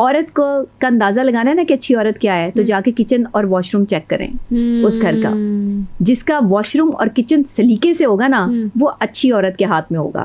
औरत को का अंदाजा लगाना है ना कि अच्छी औरत क्या है, तो जाके किचन और वॉशरूम चेक करें उस घर का। जिसका वॉशरूम और किचन सलीके से होगा ना, वो अच्छी औरत के हाथ में होगा।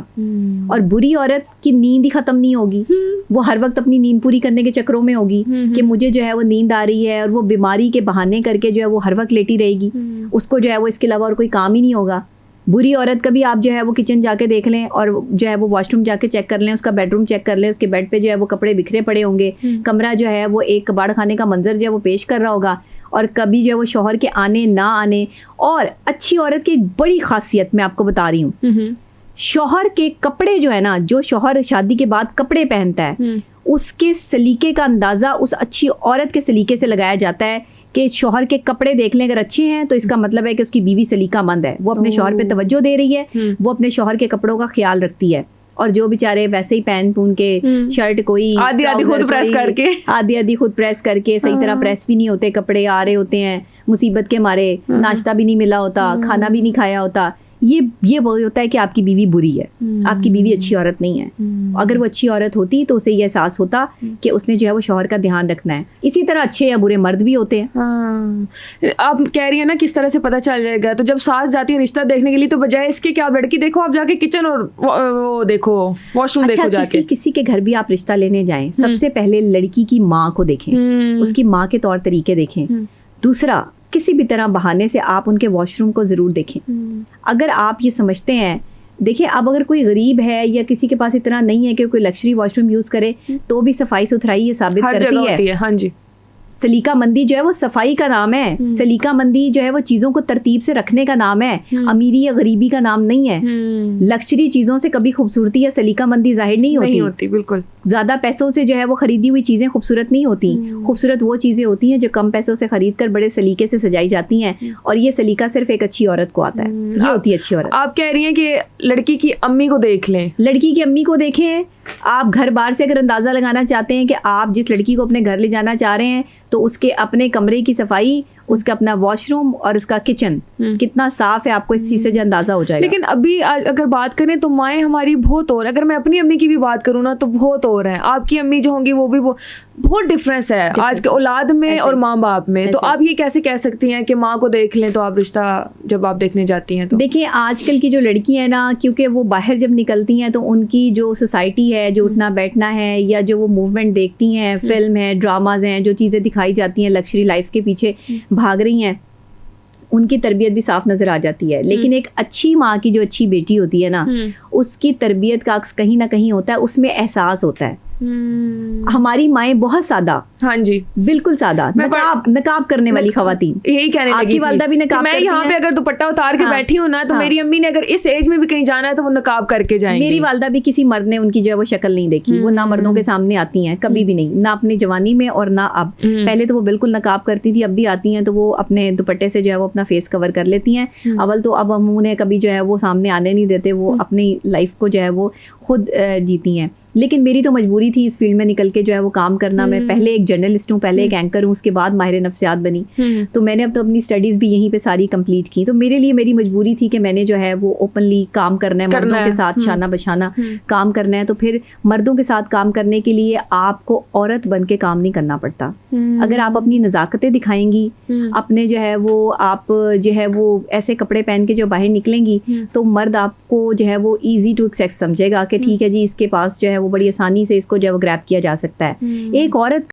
और बुरी औरत की नींद ही खत्म नहीं होगी, वो हर वक्त अपनी नींद पूरी करने के चक्रों में होगी कि मुझे जो है वो नींद आ रही है, और वो बीमारी के बहाने करके जो है वो हर वक्त लेटी रहेगी। उसको जो है वो इसके अलावा और कोई काम ही नहीं होगा। बुरी औरत का भी आप जो है वो किचन जाके देख लें, और जो है वो वॉशरूम जाके चेक कर लें, उसका बेडरूम चेक कर लें, उसके बेड पे जो है वो कपड़े बिखरे पड़े होंगे, कमरा जो है वो एक कबाड़ खाने का मंजर जो है वो पेश कर रहा होगा, और कभी जो है वो शौहर के आने ना आने। और अच्छी औरत की एक बड़ी खासियत मैं आपको बता रही हूँ, शौहर के कपड़े जो है ना, जो शौहर शादी के बाद कपड़े पहनता है, उसके सलीके का अंदाजा उस अच्छी औरत के सलीके से लगाया जाता है कि शौहर के कपड़े देख लें अगर अच्छे हैं तो इसका मतलब है कि उसकी बीवी सलीकामंद है, वो अपने शौहर पे तवज्जो दे रही है, वो अपने शौहर के कपड़ों का ख्याल रखती है। और जो बेचारे वैसे ही पहन पून के शर्ट कोई आधी खुद प्रेस करके, आधी खुद प्रेस करके, सही तरह प्रेस भी नहीं होते, कपड़े आ रहे होते हैं मुसीबत के मारे, नाश्ता भी नहीं मिला होता, खाना भी नहीं खाया होता, ये वो होता है कि आपकी बीवी बुरी है, आपकी बीवी अच्छी औरत नहीं है। अगर वो अच्छी औरत होती तो उसे ये एहसास होता कि उसने जो है वो शौहर का ध्यान रखना है। इसी तरह अच्छे या बुरे मर्द भी होते हैं। आप कह रही है ना किस तरह से पता चल जाएगा, तो जब सास जाती है रिश्ता देखने के लिए, तो बजाय इसके कि आप लड़की देखो, आप जाके किचन और वो देखो, वॉशरूम देखो जाके। किसी के घर भी आप रिश्ता लेने जाएं, सबसे पहले लड़की की माँ को देखें, उसकी माँ के तौर तरीके देखें। दूसरा, किसी भी तरह बहाने से आप उनके वॉशरूम को ज़रूर देखें। अगर आप ये समझते हैं, देखिए अब अगर कोई गरीब है या किसी के पास इतना नहीं है कि कोई लग्जरी वॉशरूम यूज़ करे, तो भी सफाई सुथराई ये साबित करती है। हाँ जी, सलीका मंदी जो है वो सफाई का नाम है, सलीका मंदी जो है वो चीजों को तरतीब से रखने का नाम है, अमीरी या गरीबी का नाम नहीं है। लग्जरी चीजों से कभी खूबसूरती या सलीका मंदी जाहिर नहीं होती। बिल्कुल, ज्यादा पैसों से जो है वो खरीदी हुई चीजें खूबसूरत नहीं होती। खूबसूरत वो चीजें होती हैं जो कम पैसों से खरीद कर बड़े सलीके से सजाई जाती हैं, और ये सलीका सिर्फ एक अच्छी औरत को आता है। ये होती है अच्छी औरत। आप कह रही हैं कि लड़की की अम्मी को देख लें, लड़की की अम्मी को देखें। आप घर बार से अगर अंदाज़ा लगाना चाहते हैं कि आप जिस लड़की को अपने घर ले जाना चाह रहे हैं, तो उसके अपने कमरे की सफाई, उसका अपना वॉशरूम और उसका किचन कितना साफ है, आपको इस चीज़ से जो अंदाज़ा हो जाएगा। लेकिन अभी अगर बात करें तो माएँ हमारी बहुत और, अगर मैं अपनी अम्मी की भी बात करूँ ना तो बहुत और है। आपकी अम्मी जो होंगी वो भी बहुत डिफरेंस है आज के औलाद में और माँ बाप में। तो आप ये कैसे कह सकती हैं कि माँ को देख लें तो आप रिश्ता जब आप देखने जाती हैं तो? देखिए आजकल की जो लड़की है ना, क्योंकि वो बाहर जब निकलती हैं तो उनकी जो सोसाइटी है, जो उठना बैठना है, या जो वो मूवमेंट देखती हैं, फिल्म है, ड्रामाज हैं, जो चीज़ें दिखाई जाती हैं लग्जरी लाइफ के पीछे भाग रही हैं, उनकी तरबियत भी साफ नजर आ जाती है। लेकिन एक अच्छी माँ की जो अच्छी बेटी होती है ना, उसकी तरबियत का अक्स कहीं ना कहीं होता है, उसमें एहसास होता है। हमारी माएँ बहुत सादा, हाँ जी, बिल्कुल सादा, नकाब करने वाली खवातीन। यही कहने लगी आपकी वालदा भी नकाब मैं यहाँ पे अगर दुपट्टा उतार के बैठी हूँ ना, तो मेरी अम्मी ने अगर इस एज में भी कहीं जाना है तो वो नकाब करके जाएंगी। मेरी वालदा भी किसी मर्द ने उनकी जो है वो शक्ल नहीं देखी, वो ना मर्दों के सामने आती हैं कभी भी नहीं, ना अपनी जवानी में और ना अब। पहले तो वो बिल्कुल नकाब करती थी, अब भी आती हैं तो वो अपने दुपट्टे से जो है वो अपना फेस कवर कर लेती हैं। अव्वल तो अब हम उन्हें कभी जो है वो सामने आने नहीं देते, वो अपनी लाइफ को जो है वो खुद जीती हैं। लेकिन मेरी तो मजबूरी थी इस फील्ड में निकल के जो है वो काम करना। मैं पहले एक जर्नलिस्ट हूँ, पहले एक एंकर हूँ, उसके बाद माहिर नफ्सियात बनी। तो मैंने अब तो अपनी स्टडीज़ भी यहीं पे सारी कंप्लीट की। तो मेरे लिए मेरी मजबूरी थी कि मैंने जो है वो ओपनली काम करना है, मर्दों के साथ शाना बशाना काम करना है। तो फिर मर्दों के साथ काम करने के लिए आपको औरत बन के काम नहीं करना पड़ता। अगर आप अपनी नज़ाकतें दिखाएंगी, अपने जो है वो आप जो है वो ऐसे कपड़े पहन के जो बाहर निकलेंगी, तो मर्द आपको जो है वो ईजी टू एक्सेस समझेगा कि ठीक है जी, इसके पास जो है वो बड़ी आसानी से इसको जो है वो ग्रैब किया जा सकता है। एक औरत